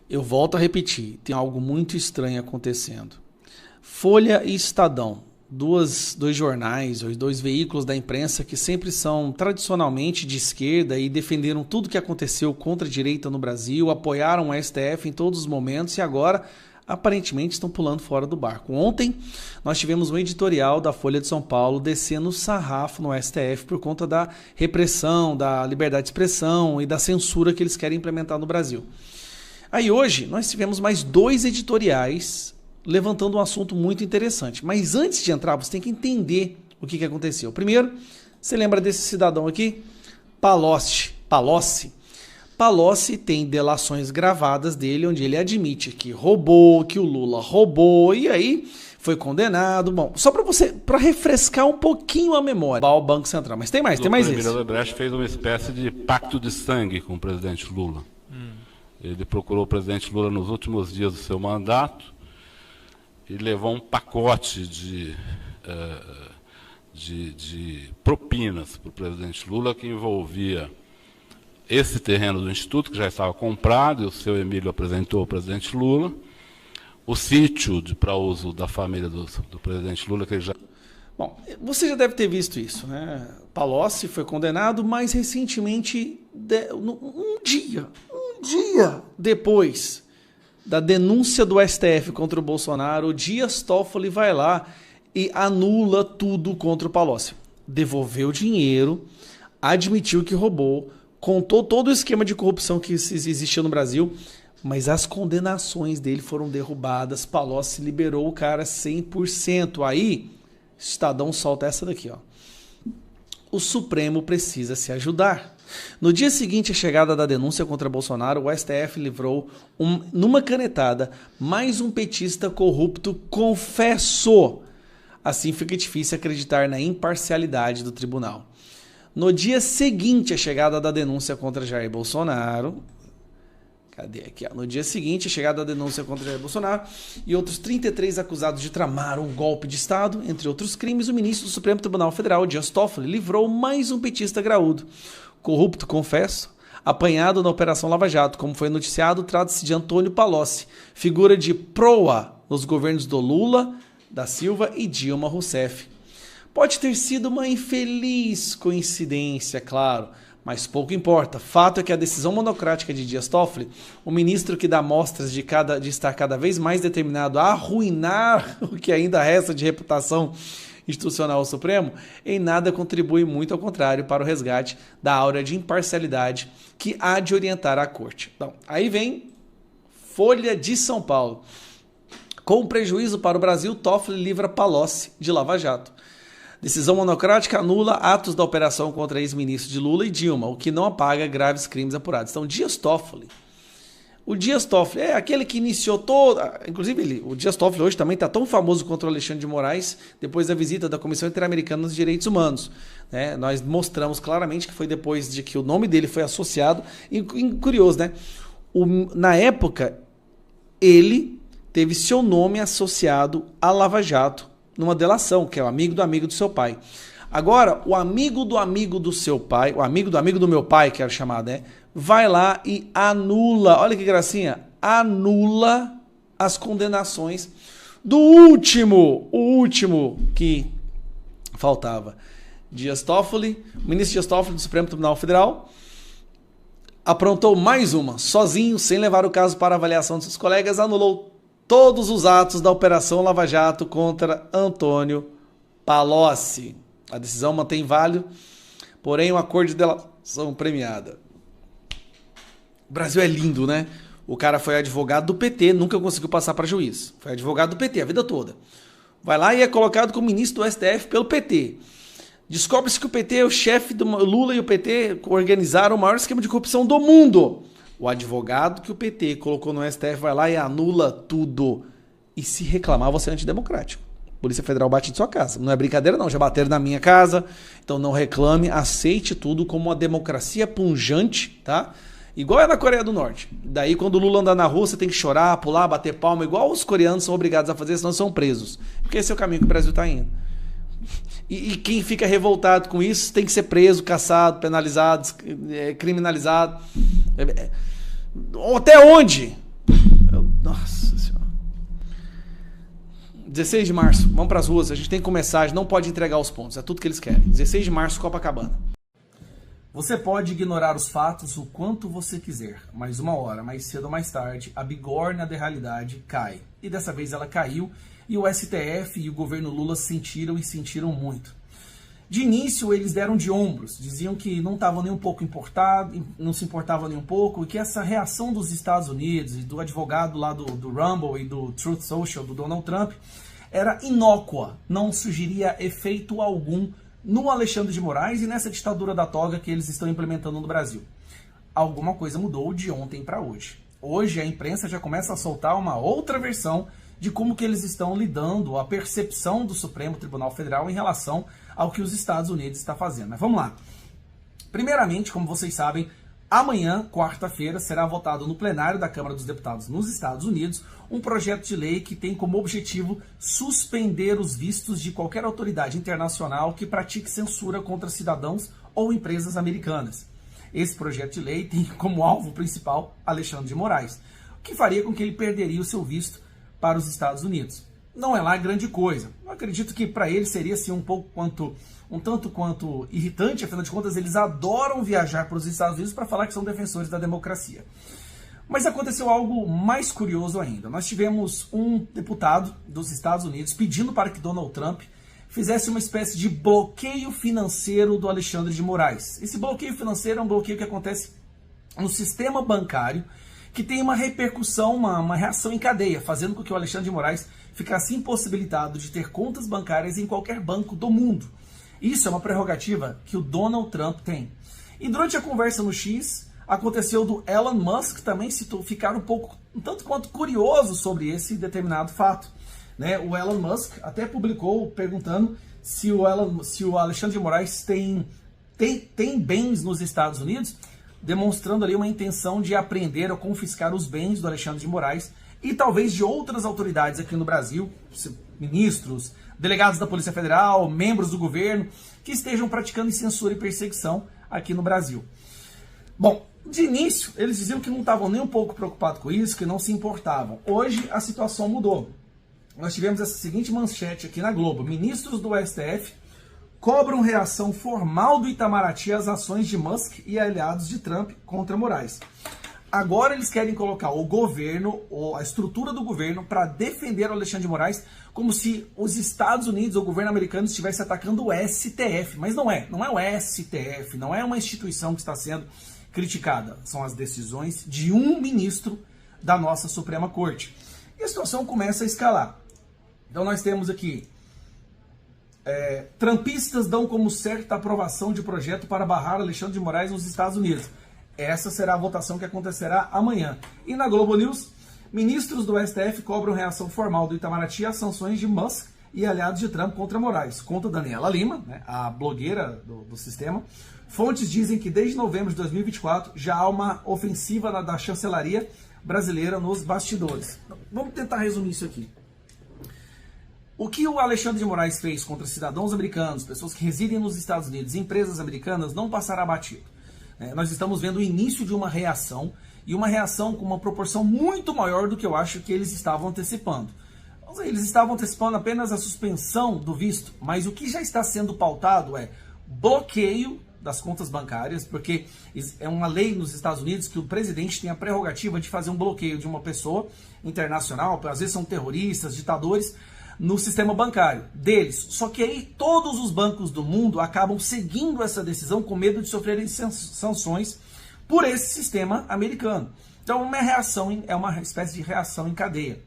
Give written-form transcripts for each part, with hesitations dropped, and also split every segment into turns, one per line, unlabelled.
Eu volto a repetir, tem algo muito estranho acontecendo. Folha e Estadão, dois jornais, ou dois veículos da imprensa que sempre são tradicionalmente de esquerda e defenderam tudo que aconteceu contra a direita no Brasil, apoiaram o STF em todos os momentos e agora aparentemente estão pulando fora do barco. Ontem nós tivemos um editorial da Folha de São Paulo descendo o sarrafo no STF por conta da repressão, da liberdade de expressão e da censura que eles querem implementar no Brasil. Aí hoje nós tivemos mais 2 editoriais levantando um assunto muito interessante. Mas antes de entrar, você tem que entender o que aconteceu. Primeiro, você lembra desse cidadão aqui? Palocci. Palocci tem delações gravadas dele, onde ele admite que roubou, que o Lula roubou, e aí foi condenado. Bom, só para refrescar um pouquinho a memória. O Banco Central. Mas tem mais esse.
O Emílio Odebrecht fez uma espécie de pacto de sangue com o presidente Lula. Ele procurou o presidente Lula nos últimos dias do seu mandato e levou um pacote de propinas para o presidente Lula que envolvia esse terreno do Instituto, que já estava comprado, e o seu Emílio apresentou ao presidente Lula, o sítio para uso da família do presidente Lula, que ele já...
Bom, você já deve ter visto isso, né? Palocci foi condenado, mas recentemente, um dia depois da denúncia do STF contra o Bolsonaro, o Dias Toffoli vai lá e anula tudo contra o Palocci. Devolveu o dinheiro, admitiu que roubou, contou todo o esquema de corrupção que existia no Brasil, mas as condenações dele foram derrubadas. Palocci liberou o cara 100%. Aí, Estadão solta essa daqui, ó. O Supremo precisa se ajudar. No dia seguinte à chegada da denúncia contra Bolsonaro, o STF livrou, numa canetada, mais um petista corrupto confesso. Assim fica difícil acreditar na imparcialidade do tribunal. No dia seguinte à chegada da denúncia contra Jair Bolsonaro... Cadê aqui? No dia seguinte à chegada da denúncia contra Jair Bolsonaro e outros 33 acusados de tramar um golpe de Estado, entre outros crimes, o ministro do Supremo Tribunal Federal, Dias Toffoli, livrou mais um petista graúdo. Corrupto, confesso, apanhado na Operação Lava Jato, como foi noticiado, trata-se de Antônio Palocci, figura de proa nos governos do Lula, da Silva e Dilma Rousseff. Pode ter sido uma infeliz coincidência, claro, mas pouco importa. Fato é que a decisão monocrática de Dias Toffoli, o ministro que dá mostras de estar cada vez mais determinado a arruinar o que ainda resta de reputação institucional ao Supremo, em nada contribui, muito ao contrário, para o resgate da áurea de imparcialidade que há de orientar a corte. Então, aí vem Folha de São Paulo. Com prejuízo para o Brasil, Toffoli livra Palocci de Lava Jato. Decisão monocrática anula atos da operação contra ex-ministros de Lula e Dilma, o que não apaga graves crimes apurados. Então, o Dias Toffoli é aquele que iniciou toda... Inclusive, o Dias Toffoli hoje também está tão famoso contra o Alexandre de Moraes, depois da visita da Comissão Interamericana dos Direitos Humanos. Né? Nós mostramos claramente que foi depois de que o nome dele foi associado. E curioso, né? Na época, ele teve seu nome associado a Lava Jato, numa delação, que é o amigo do seu pai. Agora, o amigo do seu pai, o amigo do meu pai, que era chamado, né? Vai lá e anula, olha que gracinha, anula as condenações do o último que faltava. O ministro Dias Toffoli do Supremo Tribunal Federal aprontou mais uma, sozinho, sem levar o caso para avaliação de seus colegas, anulou todos os atos da Operação Lava Jato contra Antônio Palocci. A decisão mantém válido, porém o acordo de delação premiada. O Brasil é lindo, né? O cara foi advogado do PT, nunca conseguiu passar para juiz. Foi advogado do PT a vida toda. Vai lá e é colocado como ministro do STF pelo PT. Descobre-se que o PT, o chefe do Lula e o PT organizaram o maior esquema de corrupção do mundo. O advogado que o PT colocou no STF vai lá e anula tudo. E se reclamar, você é antidemocrático. Polícia Federal bate em sua casa. Não é brincadeira não, já bateram na minha casa. Então não reclame, aceite tudo como uma democracia punjante, tá? Igual é na Coreia do Norte. Daí quando o Lula andar na rua, você tem que chorar, pular, bater palma, igual os coreanos são obrigados a fazer, senão são presos. Porque esse é o caminho que o Brasil está indo. E quem fica revoltado com isso tem que ser preso, caçado, penalizado, criminalizado. Até onde? 16 de março, vamos para as ruas, a gente tem que começar, a gente não pode entregar os pontos, é tudo que eles querem. 16 de março, Copacabana. Você pode ignorar os fatos o quanto você quiser, mas uma hora, mais cedo ou mais tarde, a bigorna da realidade cai. E dessa vez ela caiu, e o STF e o governo Lula sentiram e sentiram muito. De início, eles deram de ombros, diziam que não estavam nem um pouco importados, não se importavam nem um pouco, e que essa reação dos Estados Unidos e do advogado lá do Rumble e do Truth Social, do Donald Trump, era inócua, não surgiria efeito algum no Alexandre de Moraes e nessa ditadura da toga que eles estão implementando no Brasil. Alguma coisa mudou de ontem para hoje. Hoje a imprensa já começa a soltar uma outra versão de como que eles estão lidando, a percepção do Supremo Tribunal Federal em relação ao que os Estados Unidos está fazendo. Mas vamos lá. Primeiramente, como vocês sabem, amanhã, quarta-feira, será votado no plenário da Câmara dos Deputados nos Estados Unidos um projeto de lei que tem como objetivo suspender os vistos de qualquer autoridade internacional que pratique censura contra cidadãos ou empresas americanas. Esse projeto de lei tem como alvo principal Alexandre de Moraes, o que faria com que ele perderia o seu visto para os Estados Unidos. Não é lá grande coisa. Eu acredito que para ele seria assim, um tanto quanto irritante, afinal de contas eles adoram viajar para os Estados Unidos para falar que são defensores da democracia. Mas aconteceu algo mais curioso ainda. Nós tivemos um deputado dos Estados Unidos pedindo para que Donald Trump fizesse uma espécie de bloqueio financeiro do Alexandre de Moraes. Esse bloqueio financeiro é um bloqueio que acontece no sistema bancário, que tem uma repercussão, uma reação em cadeia, fazendo com que o Alexandre de Moraes ficasse impossibilitado de ter contas bancárias em qualquer banco do mundo. Isso é uma prerrogativa que o Donald Trump tem. E durante a conversa no X, aconteceu do Elon Musk também ficar um tanto quanto curioso sobre esse determinado fato. Né? O Elon Musk até publicou perguntando se o Alexandre de Moraes tem bens nos Estados Unidos, demonstrando ali uma intenção de apreender ou confiscar os bens do Alexandre de Moraes e talvez de outras autoridades aqui no Brasil, ministros, delegados da Polícia Federal, membros do governo, que estejam praticando censura e perseguição aqui no Brasil. Bom, de início, eles diziam que não estavam nem um pouco preocupados com isso, que não se importavam. Hoje, a situação mudou. Nós tivemos essa seguinte manchete aqui na Globo. Ministros do STF cobram reação formal do Itamaraty às ações de Musk e aliados de Trump contra Moraes. Agora eles querem colocar o governo, ou a estrutura do governo, para defender o Alexandre de Moraes, como se os Estados Unidos, ou o governo americano, estivesse atacando o STF. Mas não é o STF, não é uma instituição que está sendo criticada. São as decisões de um ministro da nossa Suprema Corte. E a situação começa a escalar. Então nós temos aqui, trumpistas dão como certa a aprovação de projeto para barrar Alexandre de Moraes nos Estados Unidos. Essa será a votação que acontecerá amanhã. E na Globo News, ministros do STF cobram reação formal do Itamaraty às sanções de Musk e aliados de Trump contra Moraes. Conta Daniela Lima, né, a blogueira do sistema. Fontes dizem que desde novembro de 2024 já há uma ofensiva da chancelaria brasileira nos bastidores. Vamos tentar resumir isso aqui. O que o Alexandre de Moraes fez contra cidadãos americanos, pessoas que residem nos Estados Unidos, empresas americanas, não passará batido. Nós estamos vendo o início de uma reação, e uma reação com uma proporção muito maior do que eu acho que eles estavam antecipando. Eles estavam antecipando apenas a suspensão do visto, mas o que já está sendo pautado é bloqueio das contas bancárias, porque é uma lei nos Estados Unidos que o presidente tem a prerrogativa de fazer um bloqueio de uma pessoa internacional, às vezes são terroristas, ditadores, no sistema bancário deles. Só que aí todos os bancos do mundo acabam seguindo essa decisão com medo de sofrerem sanções por esse sistema americano. Então é uma espécie de reação em cadeia.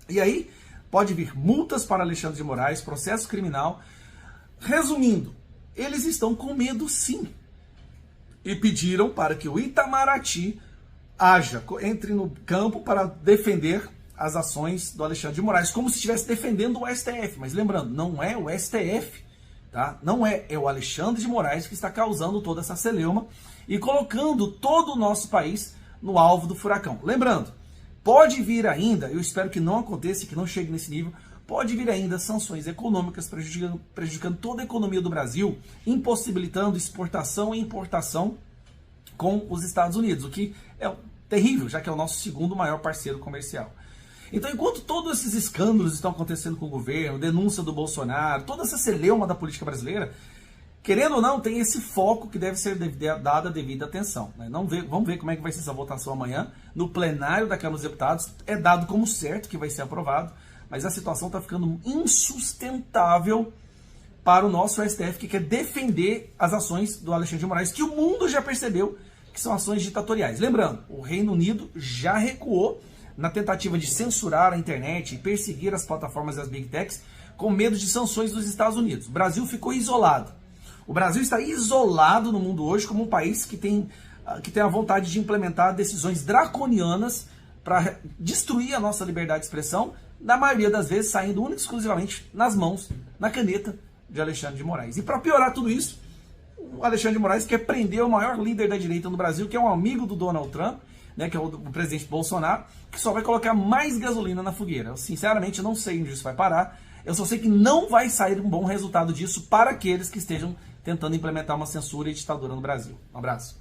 E aí pode vir multas para Alexandre de Moraes, processo criminal. Resumindo, eles estão com medo sim. E pediram para que o Itamaraty entre no campo para defender as ações do Alexandre de Moraes, como se estivesse defendendo o STF. Mas lembrando, não é o STF, tá? Não é o Alexandre de Moraes que está causando toda essa celeuma e colocando todo o nosso país no alvo do furacão. Lembrando, pode vir ainda, eu espero que não aconteça, que não chegue nesse nível, pode vir ainda sanções econômicas prejudicando toda a economia do Brasil, impossibilitando exportação e importação com os Estados Unidos, o que é terrível, já que é o nosso segundo maior parceiro comercial. Então, enquanto todos esses escândalos estão acontecendo com o governo, denúncia do Bolsonaro, toda essa celeuma da política brasileira, querendo ou não, tem esse foco que deve ser dada a devida atenção. Né? Vamos ver como é que vai ser essa votação amanhã. No plenário da Câmara dos Deputados, é dado como certo que vai ser aprovado, mas a situação está ficando insustentável para o nosso STF, que quer defender as ações do Alexandre de Moraes, que o mundo já percebeu que são ações ditatoriais. Lembrando, o Reino Unido já recuou na tentativa de censurar a internet e perseguir as plataformas e as big techs com medo de sanções dos Estados Unidos. O Brasil ficou isolado. O Brasil está isolado no mundo hoje como um país que tem a vontade de implementar decisões draconianas para destruir a nossa liberdade de expressão, na maioria das vezes saindo única e exclusivamente nas mãos, na caneta de Alexandre de Moraes. E para piorar tudo isso, o Alexandre de Moraes quer prender o maior líder da direita no Brasil, que é um amigo do Donald Trump, né, que é o presidente Bolsonaro, que só vai colocar mais gasolina na fogueira. Eu, sinceramente, não sei onde isso vai parar. Eu só sei que não vai sair um bom resultado disso para aqueles que estejam tentando implementar uma censura e ditadura no Brasil. Um abraço.